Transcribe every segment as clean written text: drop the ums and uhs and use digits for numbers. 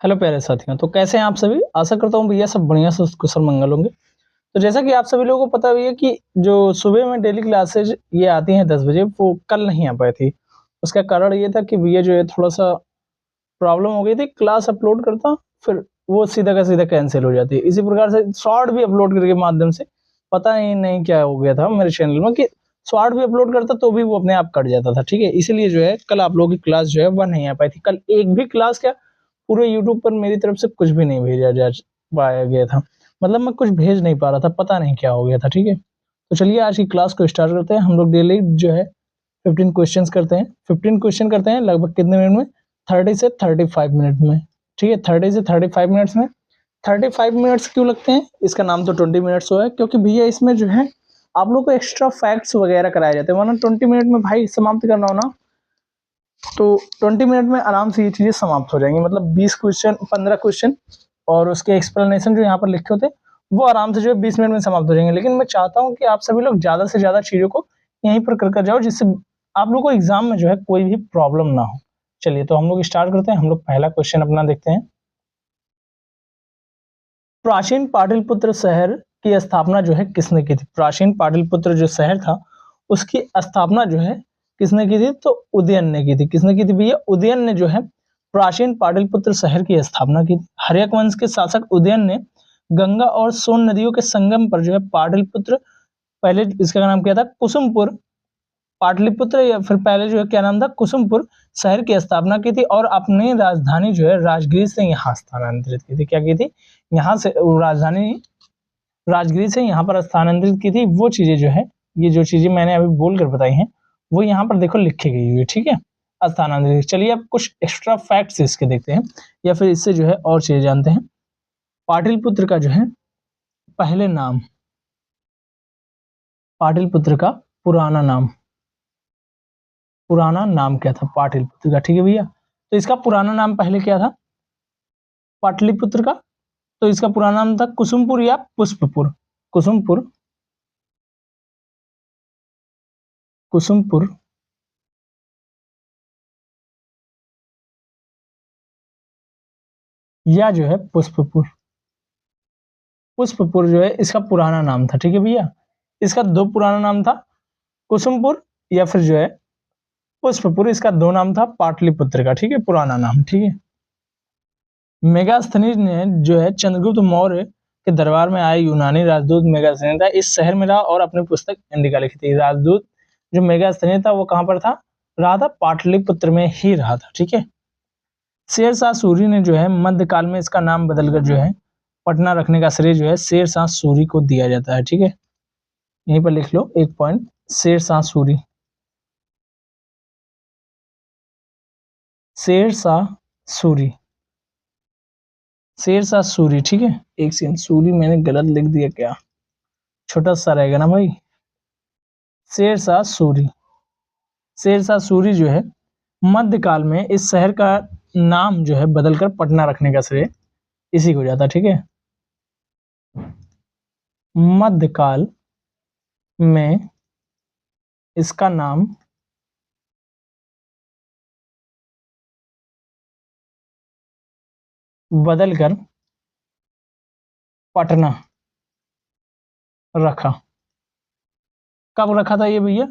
Hello प्यारे साथियों, तो कैसे हैं आप सभी? आशा करता हूँ भैया सब बढ़िया से कुशल मंगल होंगे। तो जैसा कि आप सभी लोगों को पता भी है कि जो सुबह में डेली क्लासेज ये आती हैं 10 बजे, वो कल नहीं आ पाई थी। उसका कारण ये था कि भैया जो है थोड़ा-सा प्रॉब्लम हो गई थी, क्लास अपलोड करता, फिर वो सीधा का सीधा कैंसल हो जाती है। इसी प्रकार से शॉर्ट भी अपलोड करने के माध्यम से पता ही नहीं क्या हो गया था मेरे चैनल में कि शॉर्ट भी अपलोड करता तो भी वो अपने आप कट जाता था, ठीक है? इसीलिए जो है कल आप लोगों की क्लास जो है वह नहीं आ पाई थी। कल एक भी क्लास क्या पूरे यूट्यूब पर मेरी तरफ से कुछ भी नहीं भेजा जा पाया गया था। मतलब मैं कुछ भेज नहीं पा रहा था, पता नहीं क्या हो गया था, ठीक है? तो चलिए आज की क्लास को स्टार्ट करते हैं। हम लोग डेली जो है 15 क्वेश्चंस करते हैं। 15 क्वेश्चन करते हैं लगभग कितने मिनट में? 30 से 35 मिनट में, ठीक है? 30 से 35 मिनट्स में 35 मिनट्स क्यों लगते हैं? इसका नाम तो 20 मिनट्स हुआ है क्योंकि भैया इसमें जो है आप लोग को एक्स्ट्रा फैक्ट्स वगैरह कराए जाते हैं, वरना 20 मिनट में भाई समाप्त करना हो ना तो 20 मिनट में आराम से ये चीजें समाप्त हो जाएंगी। मतलब 20 क्वेश्चन, 15 क्वेश्चन और उसके एक्सप्लेनेशन जो यहाँ पर लिखे होते हैं वो आराम से जो है 20 मिनट में समाप्त हो जाएंगे। लेकिन मैं चाहता हूँ कि आप सभी लोग ज्यादा से ज्यादा चीजों को यहीं पर कर जाओ, जिससे आप लोग को एग्जाम में जो है कोई भी प्रॉब्लम ना हो। चलिए तो हम लोग स्टार्ट करते हैं। हम लोग पहला क्वेश्चन अपना देखते हैं। प्राचीन पाटलिपुत्र शहर की स्थापना जो है किसने की थी? प्राचीन पाटलिपुत्र जो शहर था उसकी स्थापना जो है किसने की थी? तो उदयन ने की थी। किसने की थी भैया? उदयन ने जो है प्राचीन पाटलिपुत्र शहर की स्थापना की थी। हर्यक वंश के शासक उदयन ने गंगा और सोन नदियों के संगम पर जो है पाटलिपुत्र, पहले इसका नाम क्या था? कुसुमपुर पाटलिपुत्र, या फिर पहले जो है क्या नाम था? कुसुमपुर शहर की स्थापना की थी और अपनी राजधानी जो है राजगीर से यहाँ स्थानांतरित की थी। क्या की थी? यहाँ से राजधानी राजगीर से यहाँ पर स्थानांतरित की थी। वो चीजें जो है, ये जो चीजें मैंने अभी बोलकर बताई हैं वो यहाँ पर देखो लिखी गई हुई है, ठीक है? स्थानांतरित। चलिए अब कुछ एक्स्ट्रा फैक्ट्स इसके देखते हैं या फिर इससे जो है और चीजें जानते हैं। पाटलिपुत्र का जो है पहले नाम, पाटलिपुत्र का पुराना नाम, पुराना नाम क्या था पाटलिपुत्र का? ठीक है भैया, तो इसका पुराना नाम पहले क्या था पाटलिपुत्र का? तो इसका पुराना नाम था कुसुमपुर या पुष्पपुर। कुसुमपुर, कुसुमपुर या जो है पुष्पपुर। पुष्पपुर जो है इसका पुराना नाम था, ठीक है भैया? इसका दो पुराना नाम था, कुसुमपुर या फिर जो है पुष्पपुर। इसका दो नाम था पाटलिपुत्र का, ठीक है? पुराना नाम, ठीक है? मेगास्थनीज ने जो है चंद्रगुप्त मौर्य के दरबार में आए यूनानी राजदूत मेगास्थनीज था इस शहर में रहा और अपनी पुस्तक इंडिका लिखी थी। राजदूत जो मेगास्थनीज था वो कहां पर था? रहा था पाटलिपुत्र में ही रहा था, ठीक है? शेरशाह सूरी ने जो है मध्यकाल में इसका नाम बदलकर जो है पटना रखने का श्रेय जो है शेरशाह सूरी को दिया जाता है, ठीक है? यहीं पर लिख लो एक पॉइंट, शेरशाह सूरी। शेरशाह सूरी, शेरशाह सूरी, ठीक है? एक सेकंड, सूरी मैंने गलत लिख दिया क्या? छोटा सा रहेगा ना भाई। शेरशाह सूरी, शेरशाह सूरी जो है मध्यकाल में इस शहर का नाम जो है बदलकर पटना रखने का श्रेय इसी को जाता, ठीक है? मध्यकाल में इसका नाम बदलकर पटना रखा। कब रखा था ये भैया?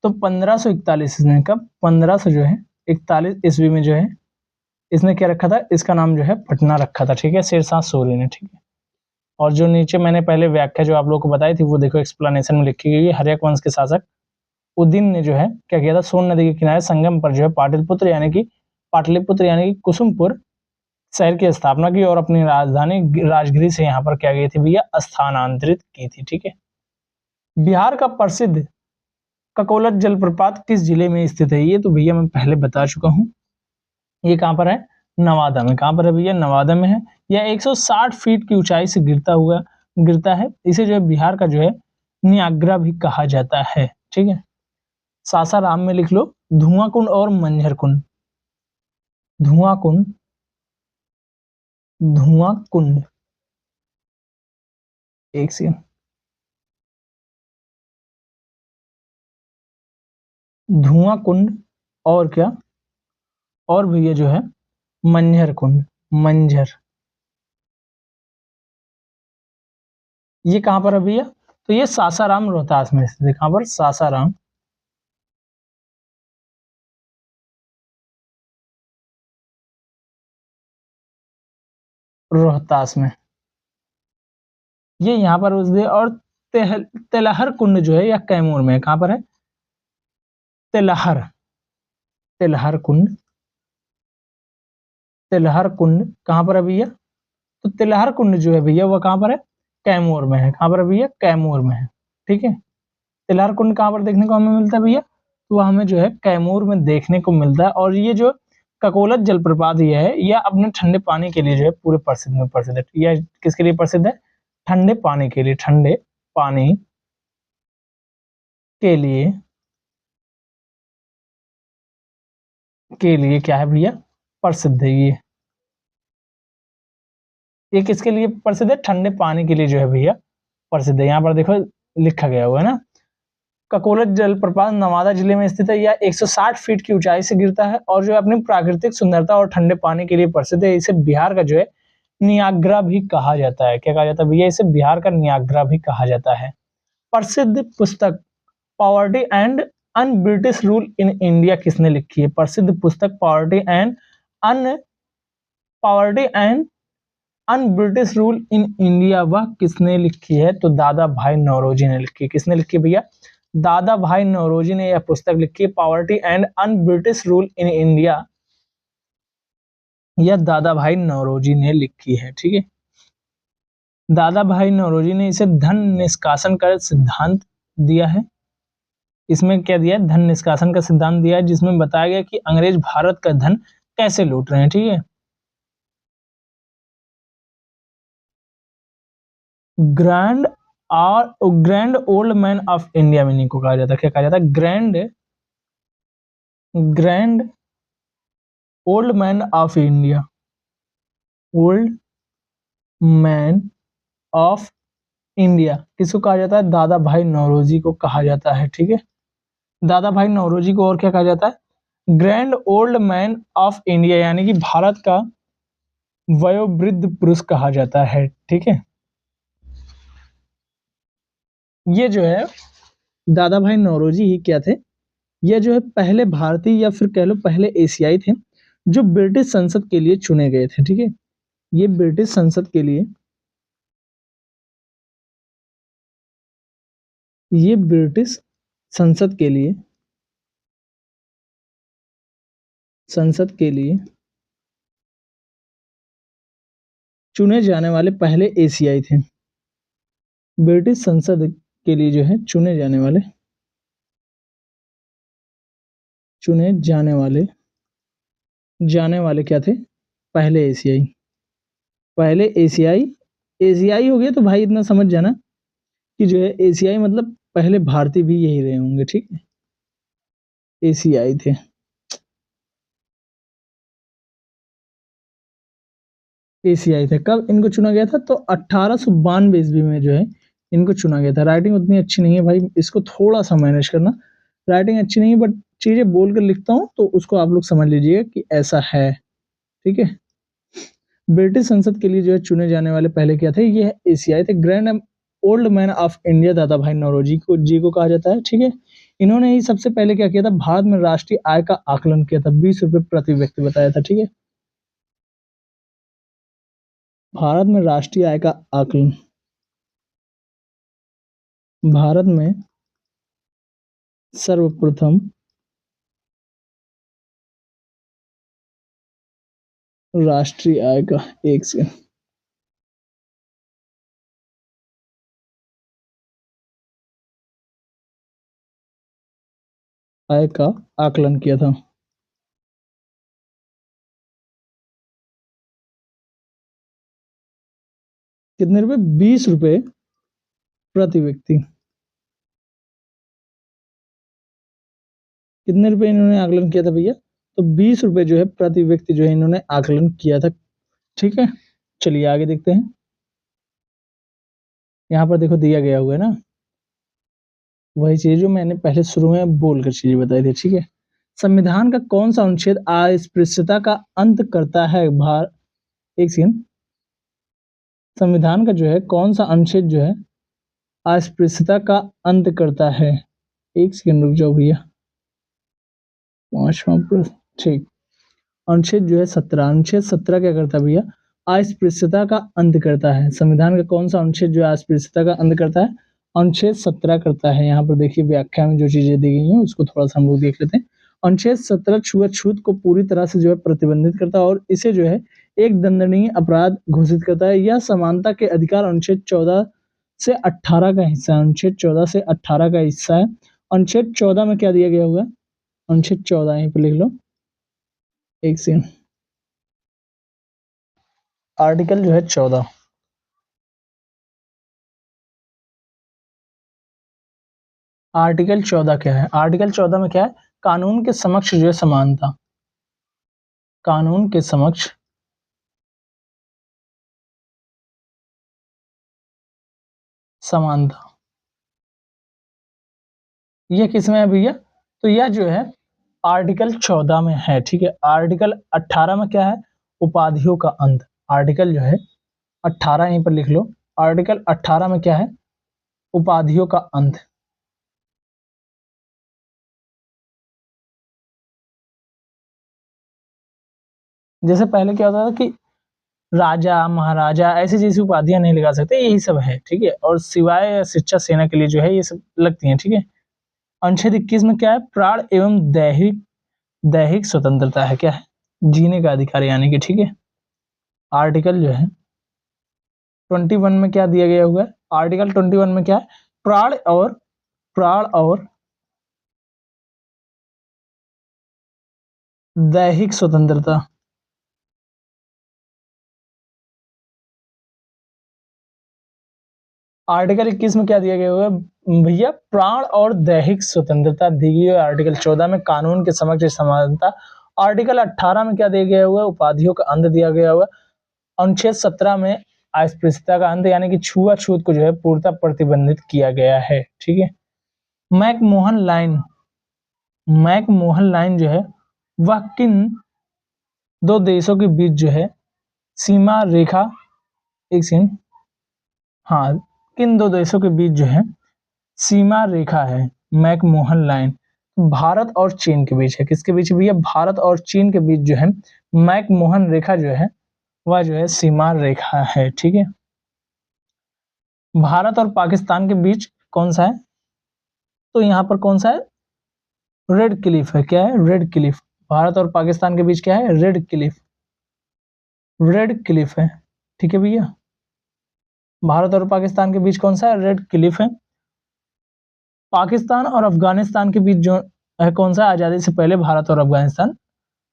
तो 1541 में। कब? 1500 जो है 41 ईस्वी में जो है इसने क्या रखा था? इसका नाम जो है पटना रखा था, ठीक है? शेरशाह सूरी ने, ठीक है? और जो नीचे मैंने पहले व्याख्या जो आप लोगों को बताई थी वो देखो एक्सप्लेनेशन में लिखी गई है। हर्यक वंश के शासक उदयन ने जो है क्या किया था? सोन नदी के किनारे संगम पर जो है पाटलिपुत्र यानी कि कुसुमपुर शहर की स्थापना की और अपनी राजधानी राजगिरी से यहाँ पर क्या गई थी भैया? स्थानांतरित की थी, ठीक है? बिहार का प्रसिद्ध ककोलत जलप्रपात किस जिले में स्थित है? ये तो भैया मैं पहले बता चुका हूँ। ये कहाँ पर है? नवादा में। कहाँ पर है भैया? नवादा में है। यह 160 फीट की ऊंचाई से गिरता है। इसे जो है बिहार का जो है नियाग्रा भी कहा जाता है, ठीक है? सासाराम में लिख लो धुआं कुंड और मंझर कुंड। धुआं कुंड, धुआं कुंड, एक सेकंड, धुआं कुंड और क्या? और भैया जो है मंझर कुंड। मंझर, ये कहाँ पर है भैया? तो ये सासाराम रोहतास में स्थित है। कहाँ पर? सासाराम रोहतास में, ये यहाँ पर उस दे। और तेलहर कुंड जो है यह कैमूर में है। कहाँ पर है? तेलहर, तेलहर कुंड, तिलहर कुंड कहाँ पर है भैया? तो तिलहर कुंड जो है भैया वह कहाँ पर है? कैमूर में है। कहाँ पर है भैया? कैमूर में है। ठीक है, तिलहर कुंड कहाँ पर देखने को हमें मिलता है भैया? तो वह हमें जो है कैमूर में देखने को मिलता है। और ये जो ककोलत जलप्रपात ये है, यह अपने ठंडे पानी के लिए जो है पूरे प्रसिद्ध में प्रसिद्ध है। यह किसके लिए प्रसिद्ध है? ठंडे पानी के लिए, ठंडे पानी के लिए, के लिए क्या है भैया? प्रसिद्ध है ये किसके लिए प्रसिद्ध है? ठंडे पानी के लिए जो है भैया प्रसिद्ध है। यहाँ पर देखो लिखा गया हुआ है ना, ककोलत जलप्रपात नवादा जिले में स्थित है। यह 160 फीट की ऊंचाई से गिरता है और जो अपनी प्राकृतिक सुंदरता और ठंडे पानी के लिए प्रसिद्ध है। इसे बिहार का जो है नियाग्रा भी कहा जाता है। क्या कहा जाता है भैया? इसे बिहार का नियाग्रा भी कहा जाता है। प्रसिद्ध पुस्तक poverty and un British rule in India किसने लिखी है? प्रसिद्ध पुस्तक poverty and un British rule in India वह किसने लिखी है? तो दादा भाई नौरोजी ने लिखी है। किसने लिखी है भैया? दादा भाई नौरोजी ने यह पुस्तक लिखी है, poverty and un British rule in India. यह दादा भाई नौरोजी ने लिखी है। ठीक है, दादा भाई नौरोजी ने इसे धन निष्कासन का सिद्धांत दिया है। इसमें क्या दिया है? धन निष्कासन का सिद्धांत दिया है, जिसमें बताया गया कि अंग्रेज भारत का धन कैसे लूट रहे हैं। ठीक है, grand grand old man of India में इनको कहा जाता है। क्या कहा जाता है? Grand old man of India, old man of India किसको कहा जाता है? दादा भाई नौरोजी को कहा जाता है। ठीक है, दादा भाई नौरोजी को और क्या कहा जाता है? Grand old man of India, यानी कि भारत का वयोवृद्ध पुरुष कहा जाता है। ठीक है, ये जो है दादा भाई नौरोजी ही क्या थे? ये जो है पहले भारतीय या फिर कह लो पहले एशियाई थे जो ब्रिटिश संसद के लिए चुने गए थे। ठीक है, ये ब्रिटिश संसद के लिए, ये ब्रिटिश संसद के लिए, संसद के लिए चुने जाने वाले पहले एशियाई थे। ब्रिटिश संसद के लिए जो है चुने जाने वाले क्या थे? पहले एशियाई, पहले एशियाई। एशियाई हो गया तो भाई इतना समझ जाना कि जो है एशियाई मतलब पहले भारतीय भी यही रहे होंगे। ठीक है, एशियाई थे। एशियाई थे। कब इनको चुना गया था? तो 1892 ईस्वी में जो है इनको चुना गया था। राइटिंग उतनी अच्छी नहीं है भाई, इसको थोड़ा सा मैनेज करना। राइटिंग अच्छी नहीं है बट चीजें बोल कर लिखता हूँ तो उसको आप लोग समझ लीजिएगा कि ऐसा है। ठीक है, ब्रिटिश संसद के लिए जो है चुने जाने वाले पहले क्या थे? ये एशियाई थे। Grand old man of India दादा भाई नौरोजी को कहा जाता है। ठीक है, इन्होंने ही सबसे पहले क्या किया था? भारत में राष्ट्रीय आय का आकलन किया था, 20 रुपए प्रति व्यक्ति बताया था। ठीक है, भारत में राष्ट्रीय आय का आकलन, भारत में सर्वप्रथम राष्ट्रीय आय का, एक से आय का आकलन किया था। कितने रुपए? 20 रुपए प्रति व्यक्ति। कितने रुपए इन्होंने आकलन किया था भैया? तो 20 रुपए जो है प्रति व्यक्ति जो है इन्होंने आकलन किया था। ठीक है, चलिए आगे देखते हैं। यहाँ पर देखो दिया गया हुआ है ना, वही चीज जो मैंने पहले शुरू में बोलकर चीजें बताई थी। ठीक है, संविधान का कौन सा अनुच्छेद अस्पृश्यता का अंत करता है? एक सेकंड, संविधान का जो है कौन सा अनुच्छेद जो है अस्पृश्यता का अंत करता है? एक सेकंड रुक जाओ भैया, 5वां प्रश्न, ठीक। अनुच्छेद जो है 17, अनुच्छेद 17 क्या करता है भैया? अस्पृश्यता का अंत करता है। संविधान का कौन सा अनुच्छेद जो है अस्पृश्यता का अंत करता है? अनुच्छेद 17 करता है। यहाँ पर देखिए व्याख्या में जो चीजें दी गई हैं उसको थोड़ा सा हम लोग देख लेते हैं। अनुच्छेद 17 छुआछूत को पूरी तरह से जो है प्रतिबंधित करता है और इसे जो है एक दंडनीय अपराध घोषित करता है। यह समानता के अधिकार अनुच्छेद 14 से 18 का हिस्सा है। अनुच्छेद 14 से 18 का हिस्सा है। अनुच्छेद 14 में क्या दिया गया हुआ है? अनुच्छेद 14 यहीं पर लिख लो, एक सेकंड। आर्टिकल जो है 14, आर्टिकल 14 क्या है? आर्टिकल 14 में क्या है? कानून के समक्ष जो है समानता, कानून के समक्ष समानता, यह किसमें है भैया? तो यह जो है आर्टिकल 14 में है, ठीक है। आर्टिकल 18 में क्या है? उपाधियों का अंत। आर्टिकल जो है 18 यहीं पर लिख लो, आर्टिकल 18 में क्या है? उपाधियों का अंत। जैसे पहले क्या होता था कि राजा महाराजा ऐसी जैसी उपाधियां नहीं लगा सकते, यही सब है, ठीक है। और सिवाय शिक्षा सेना के लिए जो है ये सब लगती हैं, ठीक है। अनुच्छेद 21 में क्या है? प्राण एवं दैहिक दैहिक स्वतंत्रता है, क्या है? जीने का अधिकार, यानी कि, ठीक है। आर्टिकल जो है 21 में क्या दिया गया हुआ है? आर्टिकल 21 में क्या है? प्राण और दैहिक स्वतंत्रता। आर्टिकल 21 में क्या दिया गया हुआ है भैया? प्राण और दैहिक स्वतंत्रता दी गई है। आर्टिकल 14 में कानून के समक्ष समानता। आर्टिकल 18 में क्या दिया गया हुआ है? उपाधियों का अंत दिया गया हुआ है। अनुच्छेद 17 में अस्पृश्यता का अंत यानी कि छुआछूत को जो है पूर्णतः प्रतिबंधित किया गया है, ठीक है। मैकमोहन लाइन जो है वह किन दो देशों के बीच जो है सीमा रेखा, एक सेकंड, हाँ, किन दो देशों के बीच जो है सीमा रेखा है? मैकमोहन लाइन भारत और चीन के बीच है। किसके बीच भैया? भारत और चीन के बीच जो है मैकमोहन रेखा जो है वह जो है सीमा रेखा है, ठीक है। भारत और पाकिस्तान के बीच कौन सा है? तो यहाँ पर कौन सा है? रेड क्लिफ है। क्या है? Red Cliff. भारत और पाकिस्तान के बीच क्या है? रेड क्लिफ, रेड क्लिफ है, ठीक है भैया। भारत और पाकिस्तान के बीच कौन सा है? रेड क्लिफ है। पाकिस्तान और अफगानिस्तान के बीच जो है कौन सा? आजादी से पहले भारत और अफगानिस्तान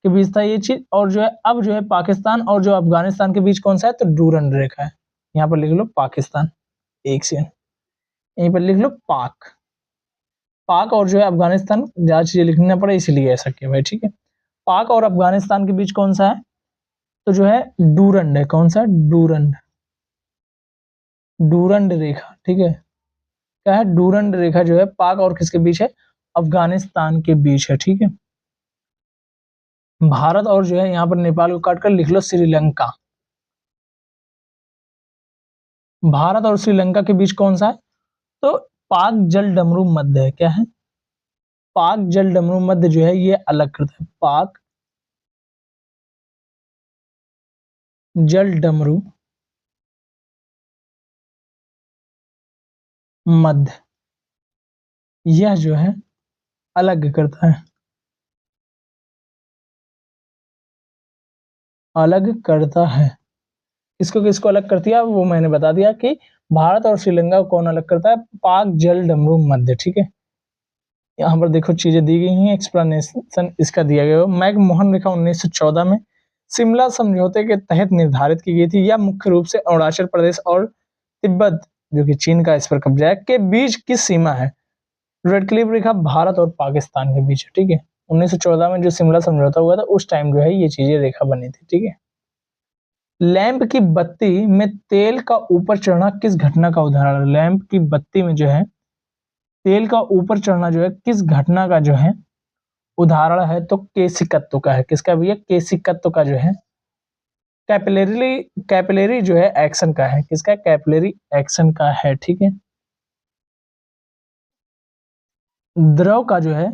के बीच था ये चीज, और जो है अब जो है पाकिस्तान और जो अफगानिस्तान के बीच कौन सा है? तो डूरंड रेखा है। यहाँ पर लिख लो पाकिस्तान, एक सेकंड, यहीं पर लिख लो पाक। पाक और जो है अफगानिस्तान ज्यादा चीजें लिखना पड़े इसलिए ऐसा किया भाई, ठीक है। पाक और अफगानिस्तान के बीच कौन सा है? तो जो है डूरंड है। कौन सा? डूरंड, डूरंड रेखा, ठीक है। क्या है? डूरंड रेखा जो है पाक और किसके बीच है? अफगानिस्तान के बीच है, ठीक है। भारत और जो है यहाँ पर नेपाल को काटकर लिख लो श्रीलंका। भारत और श्रीलंका के बीच कौन सा है? तो पाक जल डमरू मध्य है। क्या है? पाक जल डमरू मध्य जो है ये अलग करता है। पाक जल डमरू मध्य यह जो है अलग करता है, अलग करता है। इसको किसको अलग करती है वो मैंने बता दिया कि भारत और श्रीलंका को कौन अलग करता है? पाक जल डमरू मध्य, ठीक है। यहाँ पर देखो चीजें दी गई हैं, एक्सप्लेनेशन इसका दिया गया है। मैकमोहन रेखा 1914 में शिमला समझौते के तहत निर्धारित की गई थी। यह मुख्य रूप से अरुणाचल प्रदेश और तिब्बत, जो कि चीन का इस पर कब्जा है, के बीच की सीमा है। रेड क्लिफ रेखा भारत और पाकिस्तान के बीच है, ठीक है। 1914 में जो शिमला समझौता हुआ था उस टाइम जो है ये चीजें रेखा बनी थी, ठीक है। लैंप की बत्ती में तेल का ऊपर चढ़ना किस घटना का उदाहरण है? लैंप की बत्ती में जो है तेल का ऊपर चढ़ना जो है किस घटना का जो है उदाहरण है? तो केशिकत्व का है। किसका भैया? केशिकत्व का जो है कैपिलरी जो है एक्शन का है, किसका? कैपिलरी एक्शन का है, ठीक है। द्रव का जो है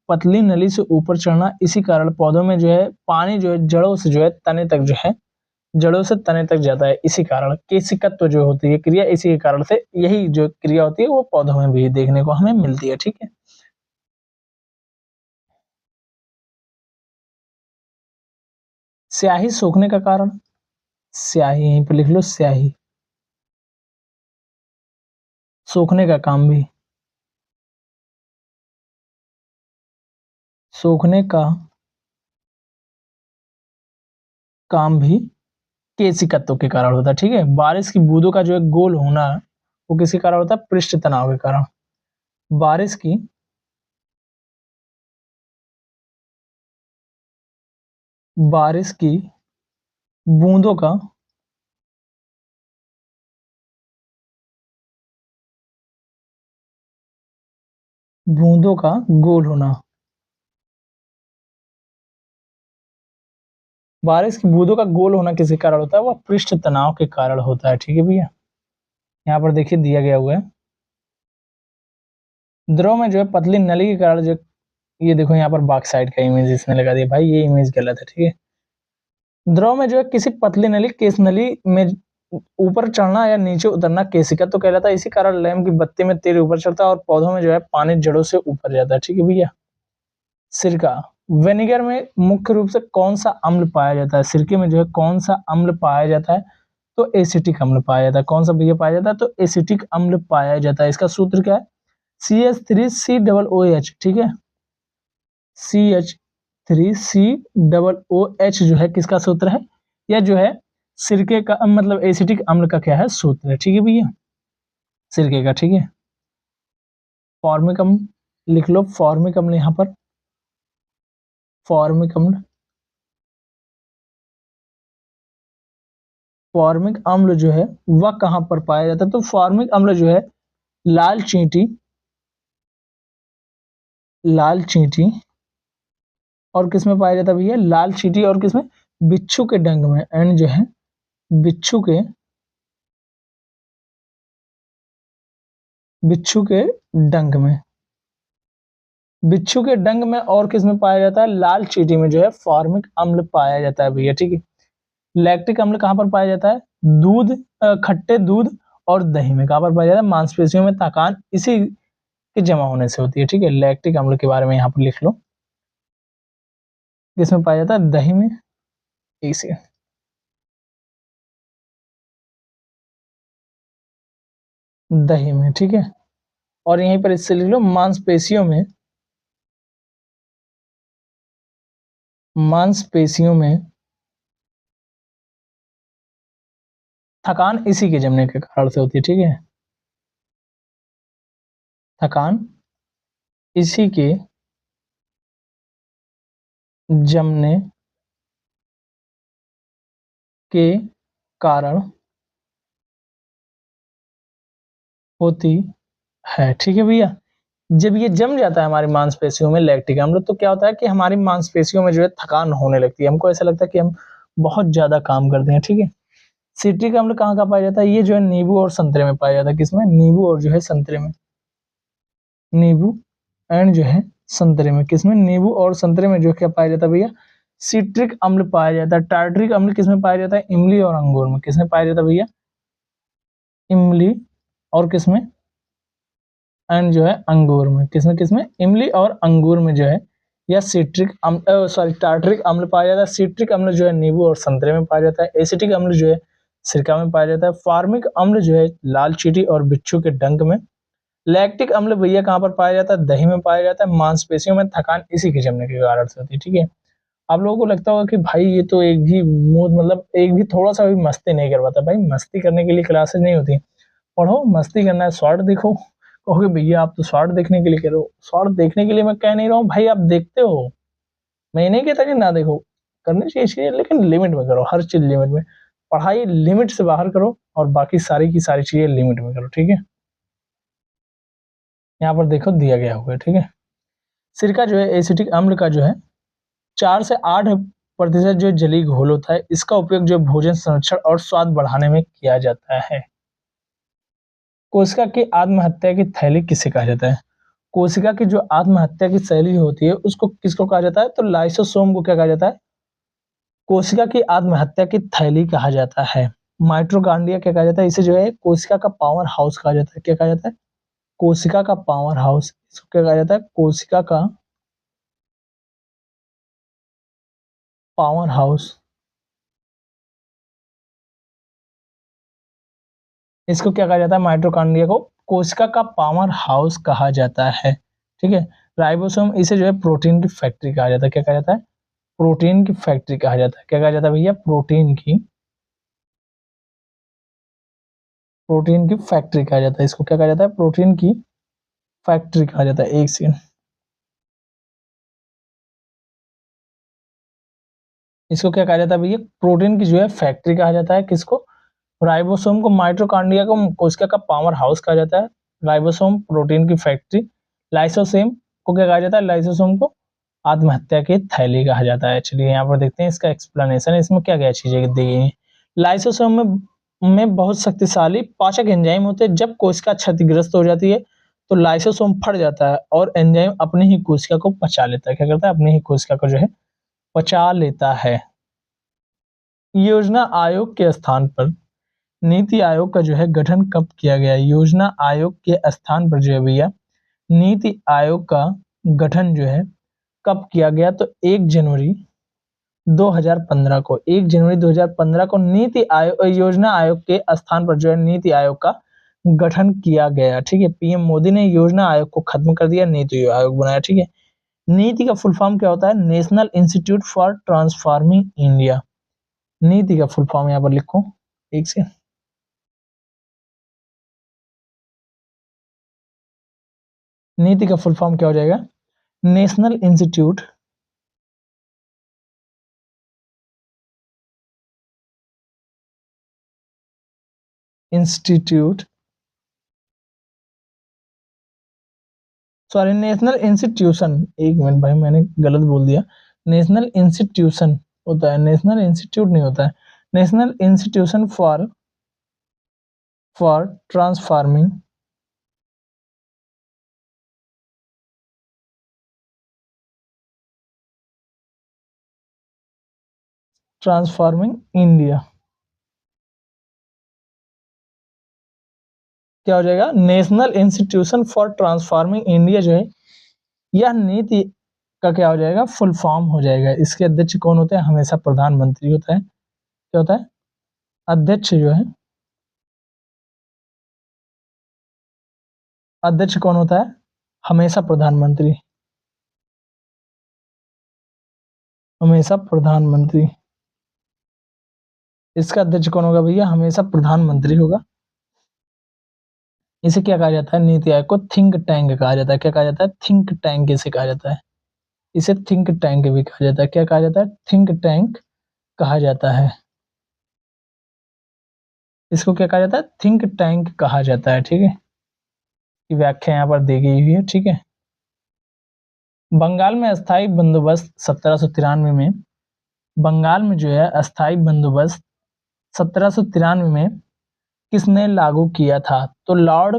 पतली नली से ऊपर चढ़ना, इसी कारण पौधों में जो है पानी जो है जड़ों से जो है तने तक जो है, जड़ों से तने तक जाता है, इसी कारण केशिकत्व जो होती है क्रिया, इसी के कारण से यही जो क्रिया होती है वो पौधों में भी देखने को हमें मिलती है, ठीक है। स्याही सूखने का कारण, स्याही यहीं पे लिख लो, स्याही सूखने का काम भी, सूखने का काम भी केशिकत्व के कारण होता है, ठीक है। बारिश की बूंदों का जो है गोल होना, वो किसके कारण होता है? पृष्ठ तनाव के कारण। बारिश की बारिश की बूंदों का बूंदों का गोल होना, बारिश की बूंदों का गोल होना किसके कारण होता है? वह पृष्ठ तनाव के कारण होता है, ठीक है भैया। यहाँ पर देखिए दिया गया हुआ है, द्रव में जो है पतली नली के कारण जो, ये देखो यहाँ पर बॉक्साइड का इमेज इसने लगा दिया, भाई ये इमेज गलत है, ठीक है। द्रव में जो है किसी पतली नली, केस नली में ऊपर चढ़ना या नीचे उतरना केशिका तो कहलाता है, इसी कारण लैंप की बत्ती में तेल ऊपर चढ़ता है और पौधों में जो है पानी जड़ों से ऊपर जाता है, ठीक है भैया। सिरका, विनेगर में मुख्य रूप से कौन सा अम्ल पाया जाता है? सिरके में जो है कौन सा अम्ल पाया जाता है? तो एसिटिक अम्ल पाया जाता है। कौन सा भैया पाया जाता है? तो एसिटिक अम्ल पाया जाता है। इसका सूत्र क्या है? CH3COOH, ठीक है। CH3COOH जो है किसका सूत्र है? यह जो है सिरके का मतलब एसिटिक अम्ल का क्या है? सूत्र है, ठीक है भैया, सिरके का, ठीक है। फॉर्मिक अम्ल लिख लो, फॉर्मिक अम्ल यहाँ पर, फॉर्मिक अम्ल, फॉर्मिक अम्ल जो है वह कहां पर पाया जाता है? तो फॉर्मिक अम्ल जो है लाल चींटी, लाल चींटी और किसमें पाया जाता है भैया? लाल चींटी और किसमें? बिच्छू के डंक में, एंड जो है बिच्छू के बिच्छू के डंक में, बिच्छू के डंक में और किसमें पाया जाता है? लाल चींटी में जो है फॉर्मिक अम्ल पाया जाता है भैया, ठीक है। लैक्टिक अम्ल कहां पर पाया जाता है? दूध, खट्टे दूध और दही में। कहां पर पाया जाता है? मांसपेशियों में थकान इसी के जमा होने से होती है, ठीक है। लैक्टिक अम्ल के बारे में यहाँ पर लिख लो, किसमें पाया जाता है? दही में, इसी दही में, ठीक है। और यहीं पर इससे लिख लो मांसपेशियों में, मांसपेशियों में थकान इसी के जमने के कारण से होती है, ठीक है। थकान इसी के जमने के कारण होती है, ठीक है भैया। जब ये जम जाता है हमारी मांसपेशियों में लैक्टिक अम्ल, तो क्या होता है कि हमारी मांसपेशियों में जो है थकान होने लगती है, हमको ऐसा लगता है कि हम बहुत ज्यादा काम करते हैं, ठीक है। सिट्रिक अम्ल कहाँ का पाया जाता है? ये जो है नींबू और संतरे में पाया जाता है। किसमें? नींबू और जो है संतरे में, नींबू एंड जो है संतरे में। किसमें? नींबू और संतरे में जो क्या पाया जाता है भैया? सिट्रिक अम्ल पाया जाता है। टार्ट्रिक अम्ल किसमें पाया जाता है? इमली और अंगूर में। किसमें पाया जाता है भैया? इमली और किसमें? एंड जो है अंगूर में। किसमें किसमें? इमली और अंगूर में जो है या सिट्रिक अम्ल, सॉरी टार्ट्रिक अम्ल पाया जाता है। सिट्रिक अम्ल जो है नींबू और संतरे में पाया जाता है। एसिटिक अम्ल जो है सिरका में पाया जाता है। फार्मिक अम्ल जो है लाल चींटी और बिच्छू के डंक में। लैक्टिक अम्ल भैया कहाँ पर पाया जाता है? दही में पाया जाता है। मांसपेशियों में थकान इसी के जमने के कारण से होती है, ठीक है। आप लोगों को लगता होगा कि भाई ये तो एक भी मतलब एक भी थोड़ा सा भी मस्ती नहीं करवाता। भाई मस्ती करने के लिए क्लासेस नहीं होती, पढ़ो, मस्ती करना है, शॉर्ट देखो। कहोगे भैया आप तो शॉर्ट देखने के लिए कह रहे हो। शॉर्ट देखने के लिए मैं कह नहीं रहा हूँ भाई, आप देखते हो, मैं नहीं कहता कि ना देखो, करनी चाहिए चीजें, लेकिन लिमिट में करो, हर चीज लिमिट में। पढ़ाई लिमिट से बाहर करो और बाकी सारी की सारी चीजें लिमिट में करो, ठीक है। यहाँ पर देखो दिया गया हुआ है, ठीक है। सिरका जो है एसिटिक अम्ल का जो है 4 से 8 प्रतिशत जो जलीय घोल होता है, इसका उपयोग जो भोजन संरक्षण और स्वाद बढ़ाने में किया जाता है। कोशिका की आत्महत्या की थैली किसे कहा जाता है? कोशिका की जो आत्महत्या की शैली होती है उसको किसको कहा जाता है? तो लाइसोसोम को क्या कहा जाता है? कोशिका की आत्महत्या की थैली कहा जाता है। माइटोकॉन्ड्रिया क्या कहा जाता है? इसे जो है कोशिका का पावर हाउस कहा जाता है। क्या कहा जाता है? कोशिका का पावर हाउस। इसको क्या कहा जाता है? कोशिका का पावर हाउस। इसको क्या कहा जाता है? माइटोकॉन्ड्रिया को कोशिका का पावर हाउस कहा जाता है। ठीक है। राइबोसोम, इसे जो है प्रोटीन की फैक्ट्री कहा जाता है। क्या कहा जाता है? प्रोटीन की फैक्ट्री कहा जाता है। क्या कहा जाता है भैया? प्रोटीन की फैक्ट्री कहा जाता है। इसको क्या कहा जाता है? प्रोटीन की फैक्ट्री कहा जाता है। एक सेकंड, इसको क्या कहा जाता है भैया? प्रोटीन की जो है फैक्ट्री कहा जाता है। किसको? राइबोसोम को। माइटोकॉन्ड्रिया को कोशिका का पावर हाउस कहा जाता है। राइबोसोम प्रोटीन की फैक्ट्री। लाइसोसोम को क्या कहा जाता है? लाइसोसोम को आत्महत्या की थैली कहा जाता है। चलिए यहाँ पर देखते हैं इसका एक्सप्लेनेशन, इसमें क्या क्या चीजें दी गई हैं। लाइसोसोम में बहुत शक्तिशाली पाचक एंजाइम होते हैं। जब कोशिका क्षतिग्रस्त हो जाती है तो लाइसोसोम फट जाता है और एंजाइम अपनी ही कोशिका को पचा लेता है। क्या करता है? अपनी ही कोशिका को जो है पचा लेता है। योजना आयोग के स्थान पर नीति आयोग का जो है गठन कब किया गया? योजना आयोग के स्थान पर जो है भैया नीति आयोग का गठन जो है कब किया गया? तो 1 जनवरी 2015 को। 1 जनवरी 2015 को नीति आयोग योजना आयोग के स्थान पर जो है नीति आयोग का गठन किया गया। ठीक है। पीएम मोदी ने योजना आयोग को खत्म कर दिया, नीति आयोग बनाया। ठीक है। नीति का फुल फॉर्म क्या होता है? National institute for transforming India. नीति का फुल फॉर्म यहाँ पर लिखो एक से। नीति का फुल फॉर्म क्या हो जाएगा? National institute institute sorry national institution, एक मिनट भाई मैंने गलत बोल दिया। नेशनल इंस्टीट्यूशन होता है, नेशनल इंस्टीट्यूट नहीं होता है। National institution for transforming India. क्या हो जाएगा? National institution for transforming India जो है यह नीति का क्या हो जाएगा? फुल फॉर्म हो जाएगा। इसके अध्यक्ष कौन होते हैं? हमेशा प्रधानमंत्री होता है। क्या होता है? अध्यक्ष जो है, अध्यक्ष कौन होता है? हमेशा प्रधानमंत्री। हमेशा प्रधानमंत्री। इसका अध्यक्ष कौन होगा भैया? हमेशा प्रधानमंत्री होगा। इसे क्या कहा जाता है? नीति आयोग को थिंक टैंक कहा जाता है। क्या कहा जाता है? थिंक टैंक इसे कहा जाता है। इसे थिंक टैंक भी कहा जाता है। क्या कहा जाता है? थिंक टैंक कहा जाता है। इसको क्या कहा जाता है? थिंक टैंक कहा जाता है। ठीक है। की व्याख्या यहाँ पर दी गई हुई है। ठीक है। बंगाल में अस्थायी बंदोबस्त 1793 में, बंगाल में जो है अस्थायी बंदोबस्त 1793 में किसने लागू किया था? तो लॉर्ड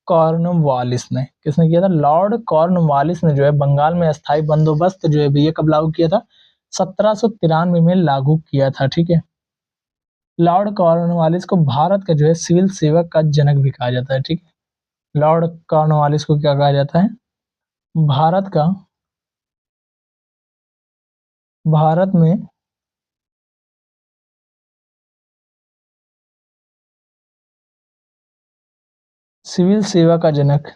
कॉर्नवालिस ने। किसने किया था? लॉर्ड कॉर्नवालिस ने जो है बंगाल में अस्थायी बंदोबस्त जो है भैया कब लागू किया था? 1793 में लागू किया था। ठीक है। लॉर्ड कॉर्नवालिस को भारत का जो है सिविल सेवा का जनक भी कहा जाता है। ठीक है। लॉर्ड कॉर्नवालिस को क्या कहा जाता है? भारत का, भारत में सिविल सेवा का जनक।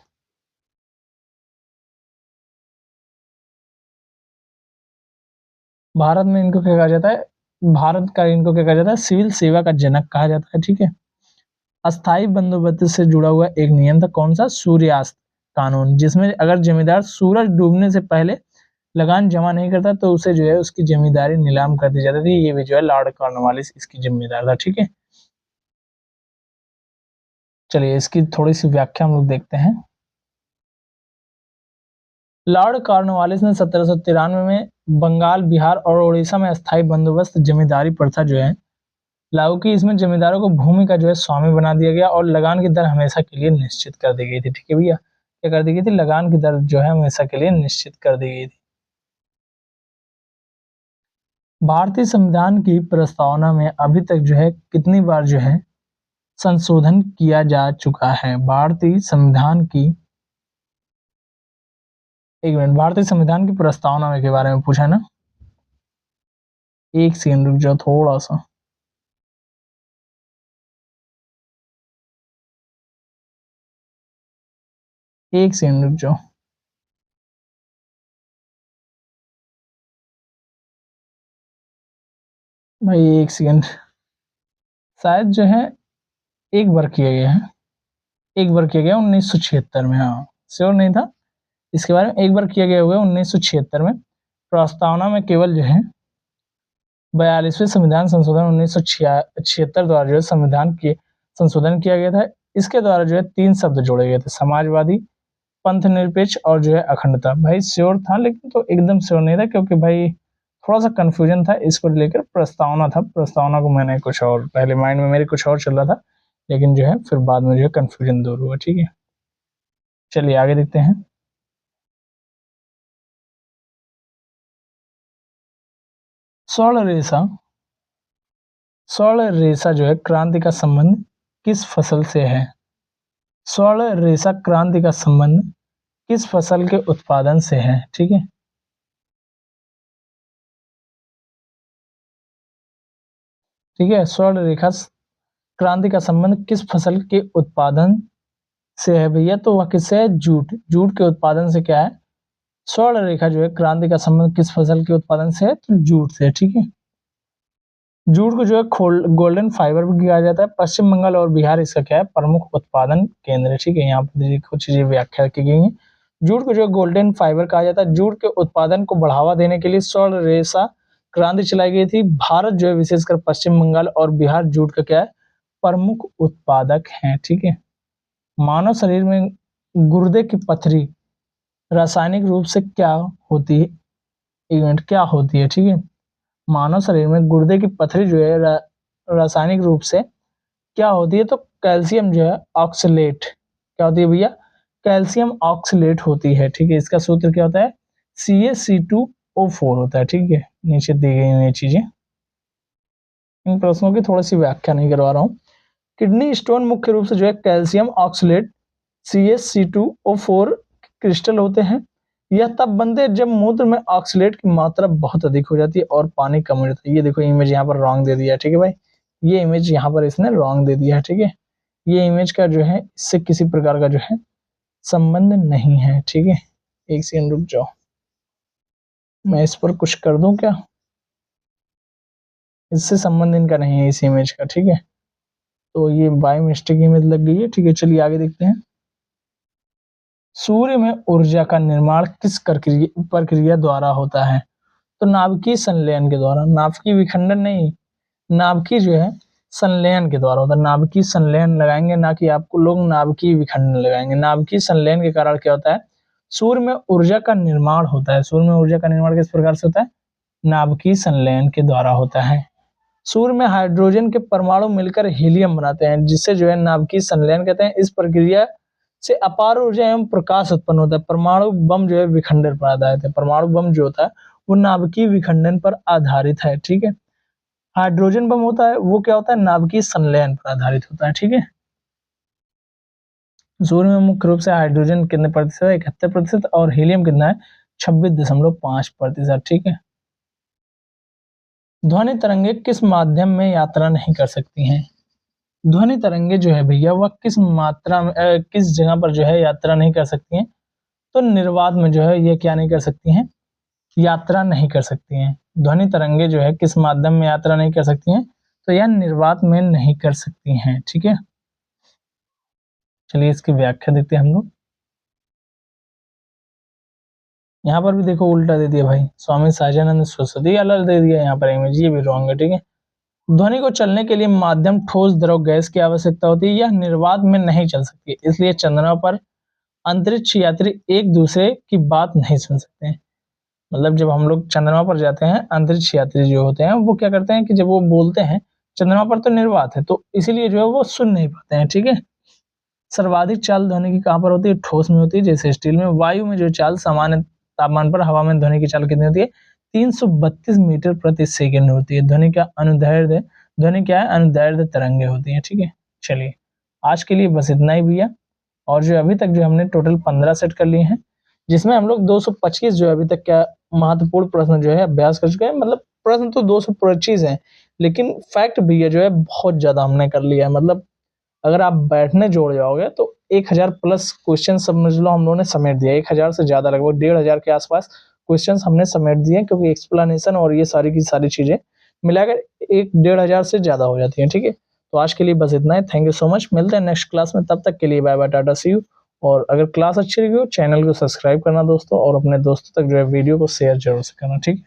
भारत में इनको क्या कहा जाता है? भारत का इनको क्या कहा जाता है? सिविल सेवा का जनक कहा जाता है। ठीक है। अस्थायी बंदोबस्त से जुड़ा हुआ एक नियम था, कौन सा? सूर्यास्त कानून, जिसमें अगर जमींदार सूरज डूबने से पहले लगान जमा नहीं करता तो उसे जो है उसकी जमींदारी नीलाम कर दी जाती थी। ये भी जो है लॉर्ड कॉर्नवालिस इसकी जिम्मेदार था। ठीक है। चलिए इसकी थोड़ी सी व्याख्या हम लोग देखते हैं। लॉर्ड कॉर्नवालिस ने 1793 में बंगाल, बिहार और उड़ीसा में अस्थायी बंदोबस्त जमींदारी प्रथा जो है लागू की। इसमें जमींदारों को भूमि का जो है स्वामी बना दिया गया और लगान की दर हमेशा के लिए निश्चित कर दी गई थी। ठीक है भैया, क्या कर दी गई थी? लगान की दर जो है हमेशा के लिए निश्चित कर दी गई थी। भारतीय संविधान की प्रस्तावना में अभी तक जो है कितनी बार जो है संशोधन किया जा चुका है? भारतीय संविधान की, एक मिनट, भारतीय संविधान की प्रस्तावना में के बारे में पूछा ना, एक सेकंड रुक जाओ थोड़ा सा। एक सेकंड रुक जाओ। भाई एक सेकंड, शायद जो है एक बार किया गया है, एक बार किया गया 1976 में। हाँ, श्योर नहीं था इसके बारे में। एक बार किया गया हुआ 1976 में। प्रस्तावना में केवल जो है 42वें संविधान संशोधन 1976 द्वारा जो है संविधान के संशोधन किया गया था। इसके द्वारा जो है 3 शब्द जोड़े गए थे, समाजवादी, पंथ निरपेक्ष और जो है अखंडता। भाई श्योर था, लेकिन तो एकदम श्योर नहीं था, क्योंकि भाई थोड़ा सा कंफ्यूजन था इसको लेकर। प्रस्तावना था, प्रस्तावना को मैंने कुछ और, पहले माइंड में मेरे कुछ और चल रहा था, लेकिन जो है फिर बाद में जो है कंफ्यूजन दूर हुआ। ठीक है, चलिए आगे देखते हैं। स्वर्ण रेशा, स्वर्ण रेशा जो है क्रांति का संबंध किस फसल से है? स्वर्ण रेशा क्रांति का संबंध किस फसल के उत्पादन से है? ठीक है, ठीक है, स्वर्ण रेखा क्रांति का संबंध किस फसल के उत्पादन से है भैया? तो वह किससे है? जूट, जूट के उत्पादन से क्या है? स्वर्ण रेखा जो है क्रांति का संबंध किस फसल के उत्पादन से है? तो जूट से। ठीक है, जूट को जो है गोल्डन फाइबर भी कहा जाता है। पश्चिम बंगाल और बिहार इसका क्या है? प्रमुख उत्पादन केंद्र है। ठीक है, यहाँ पर कुछ चीजें व्याख्या की गई है। जूट को जो है गोल्डन फाइबर कहा जाता है। जूट के उत्पादन को बढ़ावा देने के लिए स्वर्ण रेशा क्रांति चलाई गई थी। भारत जो है विशेषकर पश्चिम बंगाल और बिहार जूट का क्या है? प्रमुख उत्पादक है। ठीक है, मानव शरीर में गुर्दे की पथरी रासायनिक रूप से क्या होती है? इवेंट क्या होती है? ठीक है, मानव शरीर में गुर्दे की पथरी जो है रासायनिक रूप से क्या होती है? तो कैल्शियम जो है ऑक्सलेट, क्या होती है भैया? कैल्शियम ऑक्सलेट होती है। ठीक है, इसका सूत्र क्या होता है? CaC2O4 होता है। ठीक है, नीचे दी गई हुई चीजें, इन प्रश्नों की थोड़ी सी व्याख्या नहीं करवा रहा हूँ। किडनी स्टोन मुख्य रूप से जो है कैल्शियम ऑक्सलेट CaC2O4 क्रिस्टल होते हैं। यह तब बनते हैं जब मूत्र में ऑक्सलेट की मात्रा बहुत अधिक हो जाती है और पानी कम हो जाता है। ये देखो इमेज यहाँ पर रॉन्ग दे दिया है। ठीक है भाई, ये इमेज यहाँ पर इसने रॉन्ग दे दिया है। ठीक है, ये इमेज का जो है इससे किसी प्रकार का जो है संबंध नहीं है। ठीक है, एक सेकंड रुक जाओ, मैं इस पर कुछ कर दूं क्या? इससे संबंध इनका नहीं है इस इमेज का। ठीक है, तो ये बाय मिस्टेक इमेज लग गई है। ठीक है, चलिए आगे देखते हैं। सूर्य में ऊर्जा का निर्माण किस प्रक्रिया द्वारा होता है? तो नाभिकीय संलयन के द्वारा। नाभिकीय विखंडन नहीं, नाभिकीय जो है संलयन के द्वारा होता है। नाभिकीय संलयन लगाएंगे, ना कि आपको लोग नाभिकीय विखंडन लगाएंगे। नाभिकीय संलयन के कारण क्या होता है? सूर्य में ऊर्जा का निर्माण होता है। सूर्य में ऊर्जा का निर्माण किस प्रकार से होता है? नाभिकीय संलयन के द्वारा होता है। सूर्य में हाइड्रोजन के परमाणु मिलकर हीलियम बनाते हैं, जिससे जो है नाभिकीय संलयन कहते हैं। इस प्रक्रिया से अपार ऊर्जा एवं प्रकाश उत्पन्न होता है। परमाणु बम जो है विखंडन पर आधारित है। परमाणु बम जो होता है वो नाभिकीय विखंडन पर आधारित है। ठीक है, हाइड्रोजन बम होता है वो क्या होता है? नाभिकीय संलयन पर आधारित होता है। ठीक है, सूर्य में मुख्य रूप से हाइड्रोजन कितने प्रतिशत है? 71%, और हीलियम कितना है? 26.5%। ठीक है, ध्वनि तरंगे किस माध्यम में यात्रा नहीं कर सकती हैं? ध्वनि तरंगे जो है भैया वह किस मात्रा में किस जगह पर जो है यात्रा नहीं कर सकती हैं? तो निर्वात में जो है ये क्या नहीं कर सकती हैं? यात्रा नहीं कर सकती हैं। ध्वनि तरंगे जो है किस माध्यम में यात्रा नहीं कर सकती हैं? तो यह निर्वात में नहीं कर सकती हैं। ठीक है, चलिए इसकी व्याख्या देखते हैं हम लोग। यहाँ पर भी देखो उल्टा दे दिया भाई, स्वामी सहजानंद सरस्वती अलग दे दिया यहाँ पर इमेज, ये भी रॉन्ग है। ठीक है, ध्वनि को चलने के लिए माध्यम ठोस द्रव गैस की आवश्यकता होती है। यह निर्वात में नहीं चल सकती, इसलिए चंद्रमा पर अंतरिक्ष यात्री एक दूसरे की बात नहीं सुन सकते हैं। मतलब जब हम लोग चंद्रमा पर जाते हैं, अंतरिक्ष यात्री जो होते हैं वो क्या करते हैं कि जब वो बोलते हैं, चंद्रमा पर तो निर्वात है, तो इसीलिए जो है वो सुन नहीं पाते हैं, ठीक है। सर्वाधिक चाल ध्वनि की कहाँ पर होती है? ठोस में होती है, जैसे स्टील में। वायु में जो चाल सामान्य तापमान पर हवा में ध्वनि की चाल कितनी होती है? 332 मीटर प्रति सेकंड होती है। ध्वनि का अनुदैर्ध्य, ध्वनि क्या है? अनुदैर्ध्य तरंगे होती है, ठीक है। चलिए, आज के लिए बस इतना ही भैया। और जो अभी तक जो हमने टोटल 15 सेट कर लिए हैं, जिसमें हम लोग 225 जो अभी तक क्या महत्वपूर्ण प्रश्न जो है अभ्यास कर चुके हैं। मतलब प्रश्न तो 225 हैं, लेकिन फैक्ट भैया जो है बहुत ज्यादा हमने कर लिया है। मतलब अगर आप बैठने जोड़ जाओगे तो 1000 प्लस क्वेश्चन समझ लो हम लोगों ने समेट दिया। 1000 से ज्यादा, लगभग 1500 के आसपास क्वेश्चंस हमने समेट दिए, क्योंकि एक्सप्लेनेशन और ये सारी की सारी चीजें मिलाकर 1500 से ज्यादा हो जाती हैं, ठीक है। तो आज के लिए बस इतना है। Thank you so much. मिलते हैं नेक्स्ट क्लास में, तब तक के लिए bye bye, tata, see you. और अगर क्लास अच्छी लगी हो, चैनल को सब्सक्राइब करना दोस्तों, और अपने दोस्तों तक जो है वीडियो को शेयर जरूर से करना, ठीक है।